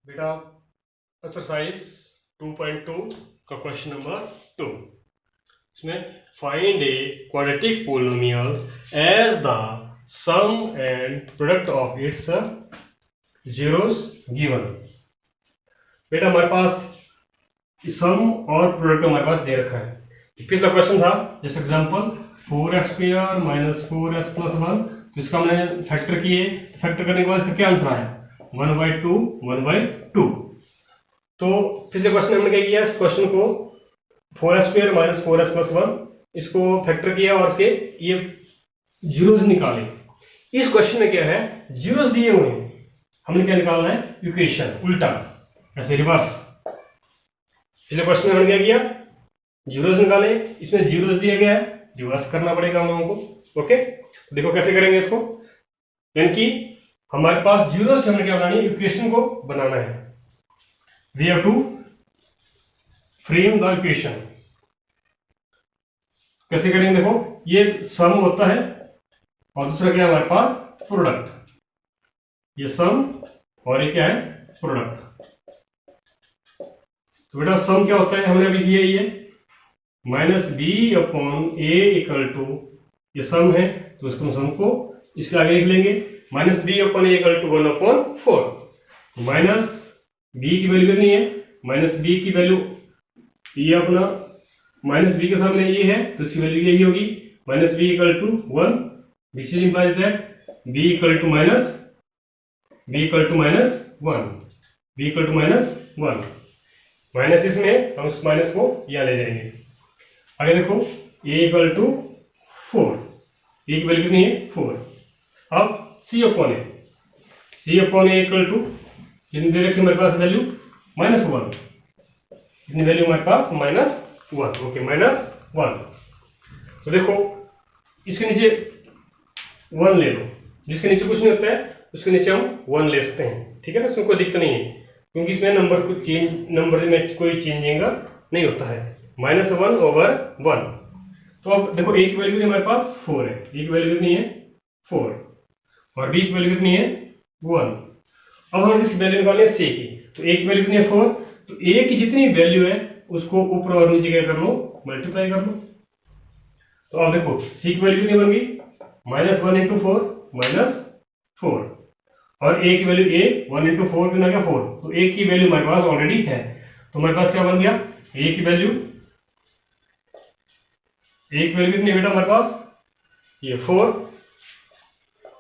बेटा एक्सरसाइज 2.2 का question number 2, इसमें find a quadratic polynomial as the sum and product of its zeros given. बेटा हमारे पास सम और प्रोडक्ट हमारे पास दे रखा है। पिछला क्वेश्चन था जैसे example 4x² minus 4x plus 1, तो इसका हमने फैक्टर किए, फैक्टर करने के बाद इसका क्या आंसर आया 1/2 1/2। तो पिछले क्वेश्चन में हमने क्या किया, इस क्वेश्चन को 4x² माइनस 4x प्लस 1 इसको फैक्टर किया और इसके ये जीरोस निकाले। इस क्वेश्चन में क्या है, जीरोस दिए हुए हैं, हमने क्या निकालना है इक्वेशन उल्टा, ऐसे रिवर्स। पिछले क्वेश्चन में हमने क्या किया, जीरोस निकाले, इसमें जीरोस दिया गया है, रिवर्स करना पड़ेगा हम लोगों को। ओके, देखो कैसे करेंगे इसको, यानी कि हमारे पास जीरो से हमें क्या बनानी है, इक्वेशन को बनाना है। We have to frame the equation. कैसे करेंगे, देखो ये सम होता है और दूसरा क्या है हमारे पास प्रोडक्ट। ये सम और ये क्या है प्रोडक्ट। तो बेटा सम क्या होता है, हमने अभी किया ये minus B upon A equal to, ये सम है तो इसको सम को इसके आगे लिख लेंगे minus B upon A equal to 1/4। Minus b की वैल्यू कितनी है, माइनस बी की वैल्यू ये अपना माइनस बी के सामने ये है तो इसकी वैल्यू यही होगी minus B equal to 1, which is implies that b equal to minus 1, b equal to minus 1। Minus इसमें हम उस माइनस को यहाँ ले जाएंगे। आगे देखो a इक्वल टू 4, ए की वैल्यू कितनी है 4। अब c upon A equal to जितनी दे रखी हमारे पास वैल्यू -1, इतनी वैल्यू हमारे पास -1। ओके, -1। तो देखो इसके नीचे 1 ले लो, जिसके नीचे कुछ नहीं होता है उसके नीचे हम 1 ले सकते हैं, ठीक है ना, इसमें कोई दिक्कत नहीं है क्योंकि इसमें नंबर में कोई चेंजिंग नहीं होता है। -1/1। तो अब देखो a की वैल्यू हमारे पास 4 है, a की वैल्यू कितनी है 4 और b की वैल्यू कितनी है 1। अब हम इसकी वैल्यू निकालें c की, तो a की वैल्यू कितनी है 4, तो a की जितनी वैल्यू है उसको ऊपर और नीचे क्या कर लो, मल्टीप्लाई कर लो। तो अब देखो c की वैल्यू कितनी बन गई -1 × 4 -4 और a की वैल्यू a 1 × 4 कितना क्या 4, तो a की वैल्यू हमारे पास ऑलरेडी है। तो हमारे पास क्या बन गया, a की वैल्यू कितनी है बेटा हमारे पास ये 4,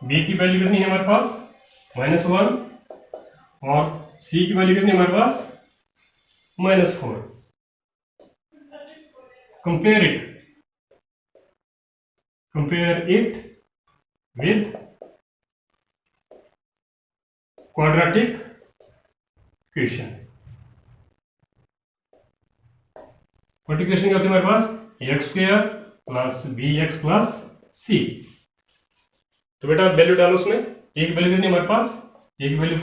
b की वैल्यू कितनी है हमारे पास -1 और c की वैल्यू कितनी है हमारे पास -4। Compare it with quadratic equation. Quadratic equation क्या होती है हमारे पास x² plus bx plus c। तो बेटा वैल्यू डालो उसमें, a की वैल्यू कितनी हमारे पास, a की वैल्यू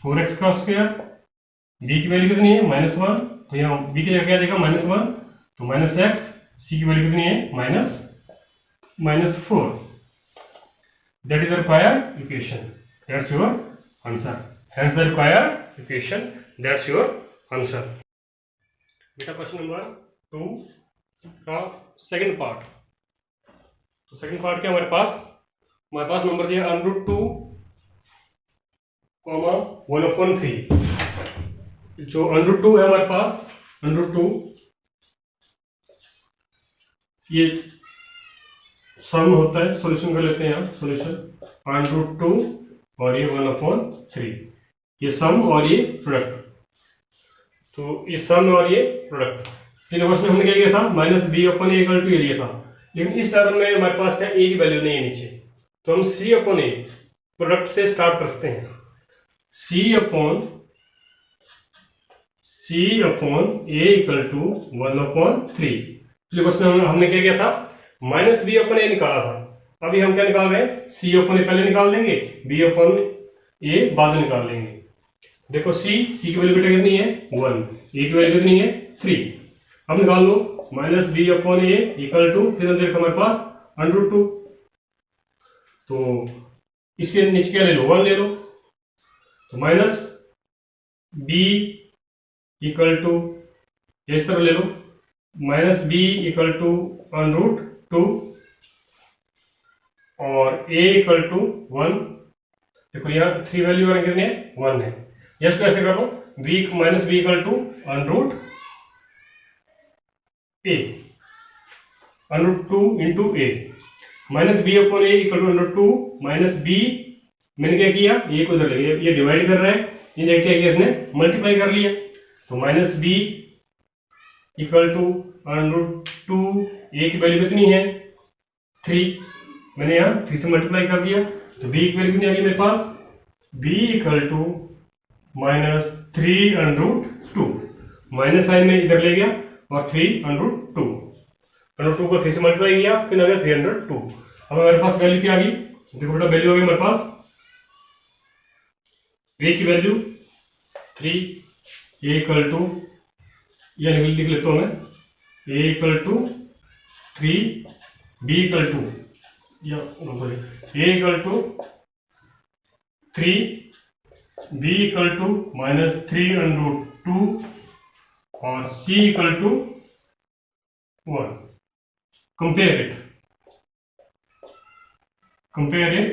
4x का स्क्वायर, b की वैल्यू कितनी है -1, तो यहाँ b की जगह क्या देगा -1, तो -x, c की वैल्यू कितनी है -4। That is the required equation, that's your answer. Hence the required equation, that's your answer. बेटा क्वेश्चन नंबर 2 का सेकंड पार्ट। तो सेकंड पार्ट क्या हमारे पास नंबर दिया √2, 1/3। जो √2 है हमारे पास, √2 ये सम होता है, सॉल्यूशन कर लेते हैं हम, सॉल्यूशन √2 और ये 1/3, ये सम और ये प्रोडक्ट। तो ये सम और ये प्रोडक्ट, क्वेश्चन में हमने क्या किया था -b/a इक्वल टू ये लिया था, लेकिन इस टर्म में हमारे पास क्या a की वैल्यू नहीं है नीचे, तो हम c/a प्रोडक्ट से स्टार्ट कर सकते हैं। c/a equal to 1/3। क्वेश्चन हमने क्या किया था -b/a निकाला था, अभी हम क्या निकाल रहे हैं c/a पहले निकाल लेंगे, b/a बाद में निकाल लेंगे। देखो c की वैल्यू बेटा कितनी है 1, a की वैल्यू कितनी है 3। अब निकाल लो -b/a इक्वल टू, फिर देखो हमारे पास √2, तो इसके नीचे क्या ले लो 1 ले लो, तो बी इक्वल टू, इस तरह ले लो, माइनस बी इक्वल टू √2 और ए इक्वल टू 1। देखो यहाँ 3 वैल्यू कितनी है, 1 है। या इसको ऐसे कर लो, B minus B equal to √2 into A, minus B upon A equal to √2 minus B. मैंने क्या किया, ये को इधर ले गया, ये डिवाइड कर रहा है, ये क्या किया इसने, मल्टीप्लाई कर लिया। तो माइनस बी इक्वल टू √2, ए की वैल्यू कितनी है 3, मैंने यहाँ 3 से मल्टीप्लाई कर दिया। तो बी की वैल्यू कितनी आ गई मेरे पास, B equal to minus 3√2, minus sign में इधर ले गया और 3√2, √2 को 3 से मल्टीप्लाई किया, फिर आ गया 302। अब मेरे पास वैल्यू क्या आ गई, देखो बेटा वैल्यू हो गई मेरे पास, ए की वैल्यू 3, ए इक्वल टू, या लिख लेता हूं मैं, A equal to 3, B equal to, या A equal to 3, B equal to minus 3√2 और C equal to 1। Compare it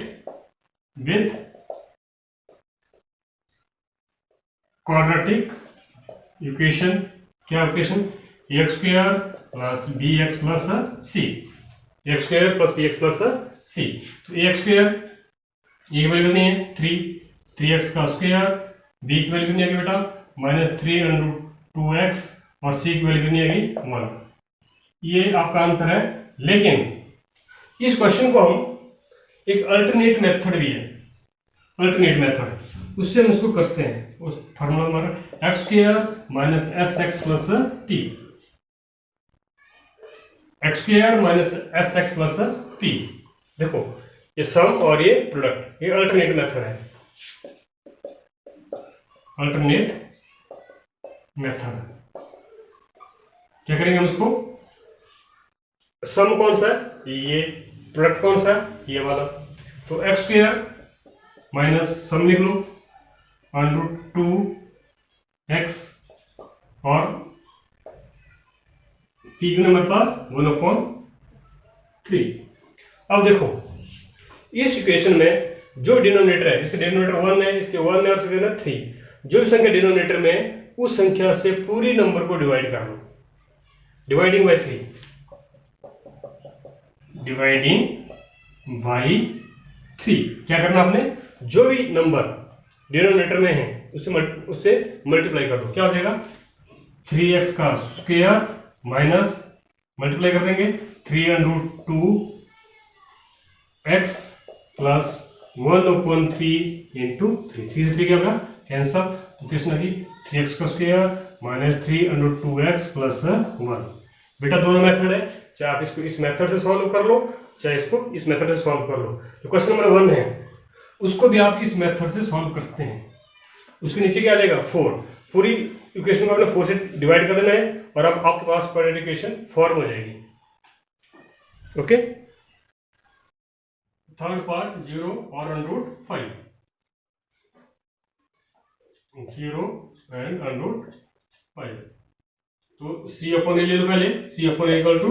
with quadratic equation. क्या equation, a² plus bx plus c, a² plus bx plus c। तो a² ये value नहीं है 3x का square, b की value कितनी आ गई बेटा माइनस 3√2x और c की वैल्यू कितनी आ गई 1। ये आपका आंसर है। लेकिन इस क्वेश्चन को हम एक अल्टरनेट मेथड भी है, अल्टरनेट मेथड, उससे हम इसको करते हैं। उस फॉर्मूला हमारा x² minus sx plus t, x² minus sx plus t। देखो ये सम और ये प्रोडक्ट, ये अल्टरनेट मेथड है, अल्टरनेट मेथड। क्या करेंगे हम इसको, सम कौन सा है ये, प्रोडक्ट कौन सा है ये वाला। तो x² माइनस सम लिख लो √2x और p कितना हमारे पास 1/3। अब देखो इस इक्वेशन में जो डिनोमिनेटर है, इसके डिनोमिनेटर 1 है, इसके 1 है और इसके 3, जो भी संख्या डिनोमिनेटर में है उस संख्या से पूरी नंबर को डिवाइड कर लो, डिवाइडिंग बाय 3, डिवाइडिंग बाई 3। क्या करना आपने, जो भी नंबर डिनोमिनेटर में है उससे मल्टीप्लाई कर दो। क्या हो जाएगा, 3x का स्क्वायर माइनस, मल्टीप्लाई कर देंगे 3√2x प्लस 1/3 इंटू 3, 3 से 3 क्या होगा कैंसल। तो किसने की 3x का स्क्वायर माइनस 3√2x प्लस 1। बेटा दोनों मेथड है, चाहे आप इसको इस मेथड से सॉल्व कर लो, चाहे इसको इस मेथड से सॉल्व कर लो। तो क्वेश्चन नंबर 1 है, उसको भी आप इस मेथड से सॉल्व कर सकते हैं। उसके नीचे क्या आ जाएगा 4, पूरी इक्वेशन को आपने 4 से डिवाइड कर देना है और अब आपके पास क्वाड्रेटिक इक्वेशन फॉर्म हो जाएगी। ओके, थर्ड पार्ट 0 और √5, 0 एंड √5। तो c/a ले लो पहले, c/a इक्वल टू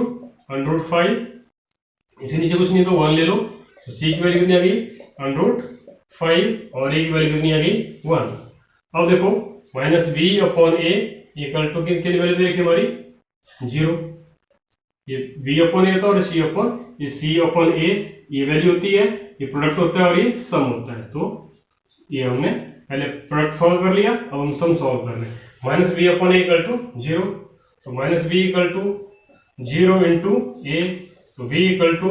√5, इसे नीचे कुछ नहीं तो 1 ले लो। तो c की वैल्यू कितनी आ गई √5 और a की वैल्यू कितनी आ गई 1। अब देखो माइनस b/a इक्वल टू कितनी वैल्यू दे रखी हमारी 0, ये b/a होता है और c/a ये वैल्यू होती है, ये प्रोडक्ट होता है और ये सम होता है। तो ये हमने पहले प्रोडक्ट सॉल्व कर लिया, अब हम सम सॉल्व कर रहे हैं। माइनस b/a इक्वल टू 0, तो minus b equal to 0 into a, तो b इक्वल टू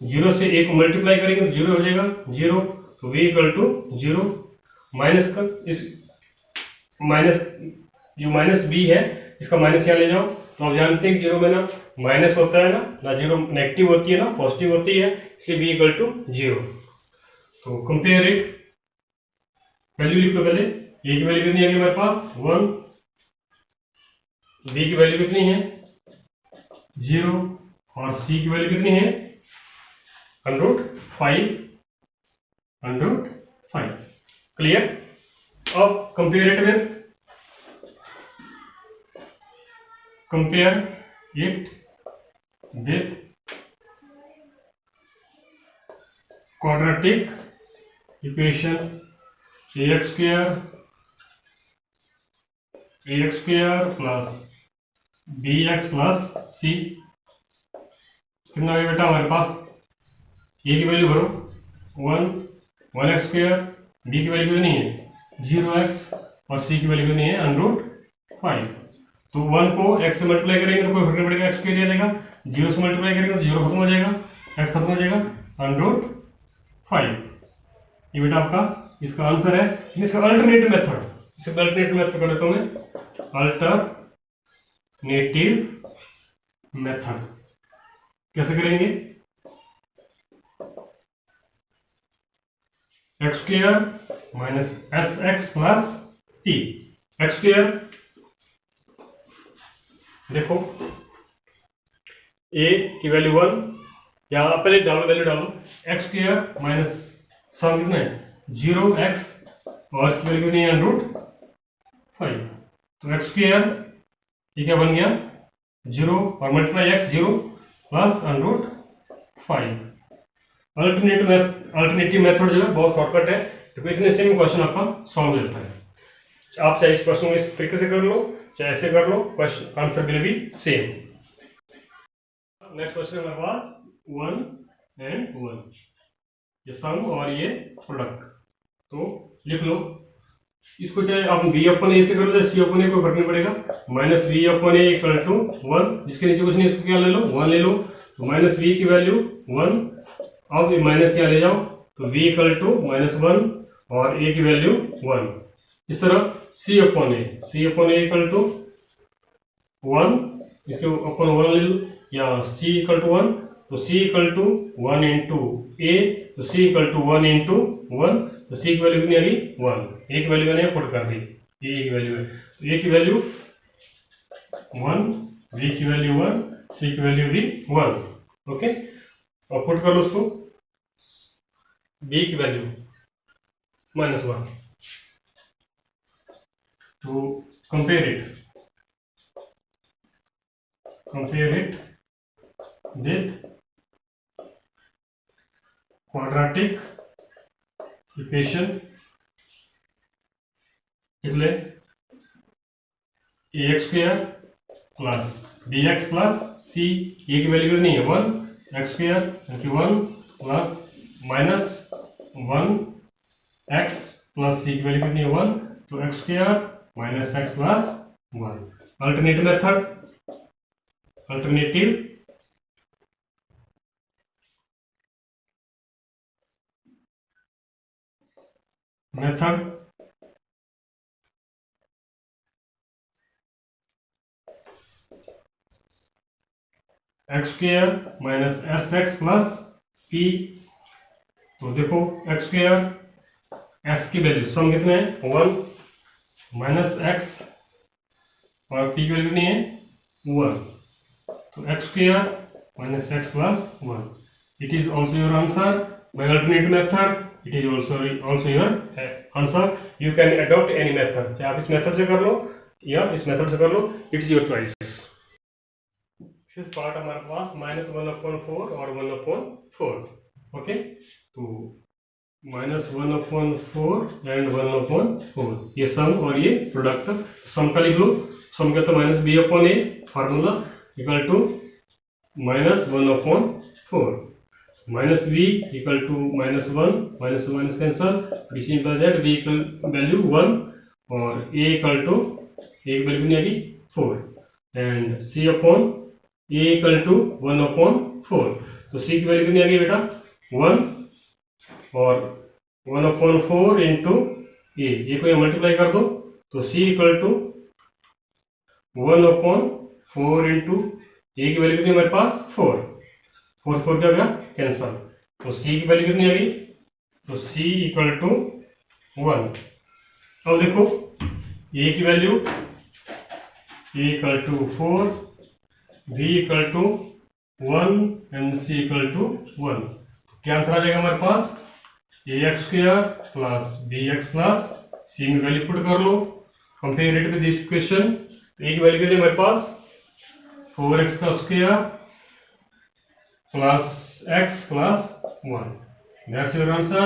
0 से a को मल्टीप्लाई करेंगे तो 0 हो जाएगा 0, तो v इक्वल टू 0। माइनस का इस माइनस, जो माइनस b है इसका माइनस यहाँ ले जाओ। तो आप जानते हैं कि 0 में ना माइनस होता है ना 0 नेगेटिव होती है ना पॉजिटिव होती है, इसलिए b इक्वल टू 0। तो कंपेयर इट, वैल्यू लिखो पहले, a की वैल्यू कितनी है हमारे पास 1, b की वैल्यू कितनी है 0 और c की वैल्यू कितनी है √5। क्लियर। अब compare it with quadratic equation ax square plus bx plus c। कितना है बेटा हमारे पास, a की वैल्यू भरो 1x स्क्वायर, b की वैल्यू नहीं है 0x और c की वैल्यू नहीं है √5। तो 1 को x से मल्टीप्लाई करेंगे तो कोई फर्क नहीं पड़ेगा, x स्क्वायर आ जाएगा, 0 से मल्टीप्लाई करेंगे तो 0 खत्म हो जाएगा, x खत्म हो जाएगा √5। ये बेटा आपका इसका आंसर है। इसका अल्टरनेटिव मेथड, इसे अल्टरनेटिव मेथड कर देता हूं मैं, अल्टरनेटिव मेथड कैसे करेंगे, x square minus S x plus T. X square देखो ए की वैल्यू 1, या पहले डालो वैल्यू डालो, एक्स स्क्वायर माइनस सम कितना है 0x और इसकी वैल्यू नहीं है √5। तो एक्स स्क्वायर ये क्या बन गया 0 और multiply x 0 plus √5। Alternative method जो है बहुत शॉर्टकट है, तो इतने से क्वेश्चन आपका सॉल्व हो जाता है। आप चाहे इस क्वेश्चन को इस तरीके से कर लो, चाहे ऐसे कर लो, question answer will be same. Next question हमारे पास 1 and 1, ये सम और ये प्रोडक्ट। तो लिख लो इसको, चाहे आप b/a से कर लो चाहे c/a, कोई फर्क नहीं पड़ेगा। माइनस b/a इक्वल टू 1, जिसके नीचे कुछ नहीं इसको क्या ले लो 1 ले लो, तो माइनस b की वैल्यू 1, अब माइनस क्या ले जाओ तो v इक्वल टू -1 और a की वैल्यू 1। इस तरह c/a इक्वल टू 1, इसके ऊपर 1 ले लो, या c इक्वल टू 1, तो c equal to 1 into a, तो c इक्वल टू 1 इंटू 1, तो c की वैल्यू कितनी आ गई 1, a की वैल्यू मैंने पुट कर दी, a की वैल्यू है, तो a की वैल्यू 1, b की वैल्यू 1, c की वैल्यू भी 1। ओके, और पुट कर लो उसको, b की वैल्यू -1, तो compare it with quadratic equation, इसलिए ax square plus bx plus c, a की वैल्यू नहीं है 1, x स्क्वायर यानी 1 प्लस -1x प्लस c की वैल्यू कितनी है 1, तो x square minus x plus 1। Alternative method, alternative method x square minus S x plus P. तो देखो एक्स स्क्वायर एस की वैल्यू सम कितने हैं 1 माइनस एक्स और पी की वैल्यू नहीं है 1, तो x square minus x plus 1। It is also your answer by alternative method, it is also your answer. You can adopt any method, चाहे आप इस मेथड से कर लो या इस मेथड से कर लो, it's your choice. Fifth part हमारे पास -1/4 और 1/4। ओके, तो -1/4 एंड 1/4, ये सम और ये प्रोडक्ट। सम का लिख लो, सम का तो -b/a formula equal to -1/4, -b equal to -1, -1 cancel, this is that b equal value 1 और a इक्वल टू एक वैल्यू नहीं आएगी 4 एंड c/a इक्वल टू 1/4। तो c की वैल्यू कितनी आ गई बेटा 1 और 1/4 इंटू ए को मल्टीप्लाई कर दो, तो c इक्वल टू 1/4 इंटू ए की वैल्यू कितनी हमारे पास 4 क्या गया कैंसल, तो c की वैल्यू कितनी आ गई, तो c इक्वल टू 1। अब देखो a की value a equal to 4, b equal to 1 and c equal to 1। क्या आंसर आ जाएगा हमारे पास ax square plus bx plus C में वैल्यू पुट कर लो, compare it with this equation. A की वैल्यू के लिए हमारे पास 4x का square plus x plus 1, that's your answer.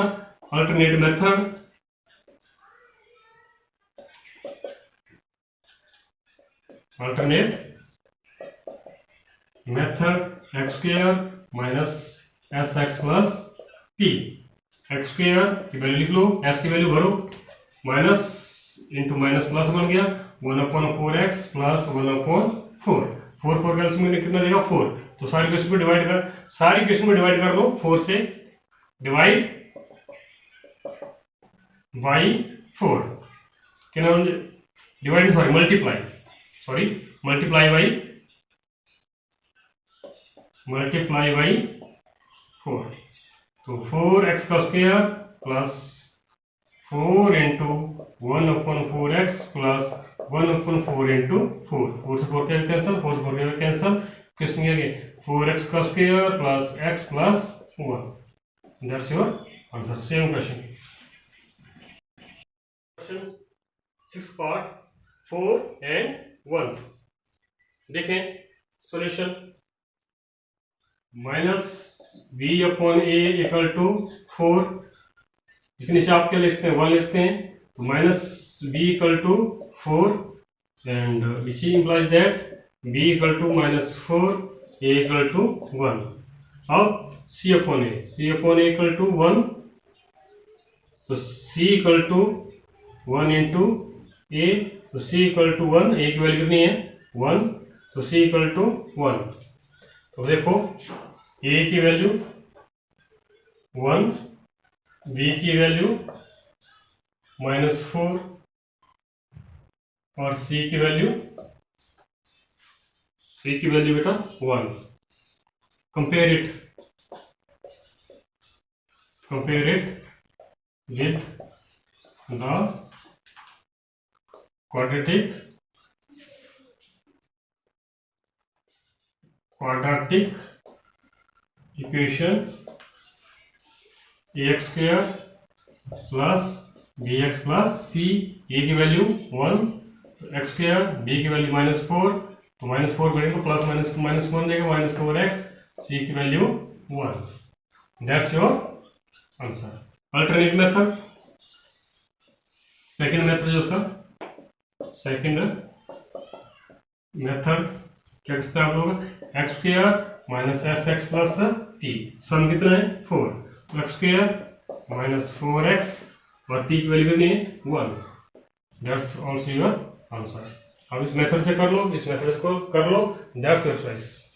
Alternate method, x square minus sx plus p। x square की वैल्यू लिख लो, s की वैल्यू भरो, माइनस इंटू माइनस प्लस बन गया 1/4x प्लस 1/4। 4 कैल्सियम में कितना देगा 4, तो सारी क्वेश्चन में डिवाइड कर लो 4 से, डिवाइड बाई 4, कितना डिवाइड मल्टीप्लाई बाई 4। तो 4x का square plus 4 into 1/4x plus 1/4 into 4 से 4 के कैंसिल, 4 से 4 के कैंसिल, क्वेश्चन ये 4x का square plus x plus 1, that's your answer. Same question 6 part 4 and 1 देखें। सॉल्यूशन -b/a इक्वल टू 4, इसके नीचे आप क्या लिखते हैं 1 लिखते हैं, तो -b equal to 4 and which implies that b equal to -4 a equal to 1। अब c/a इक्वल टू 1, तो c equal to 1 into a, तो c इक्वल टू 1, a की वैल्यू कितनी है 1, तो c इक्वल टू 1। तो देखो a की वैल्यू 1, b की वैल्यू -4 और c की वैल्यू बेटा 1। Compare it with the quadratic equation ax square plus bx plus c। a की वैल्यू 1, x स्क्वायर, b की वैल्यू -4, तो -4 करेंगे तो प्लस -1 देगा -4x, c की value 1, that's your answer. Alternate method, second method जो उसका सेकंड मेथड क्या करते हैं आप लोग, x square minus sx plus p, सम कितना है 4, तो x स्क्वायर माइनस 4x और p की वैल्यू कितनी है 1, दैट्स आल्सो योर आंसर। अब इस मेथड से कर लो, इस मेथड से कर लो, दैट्स योर चॉइस।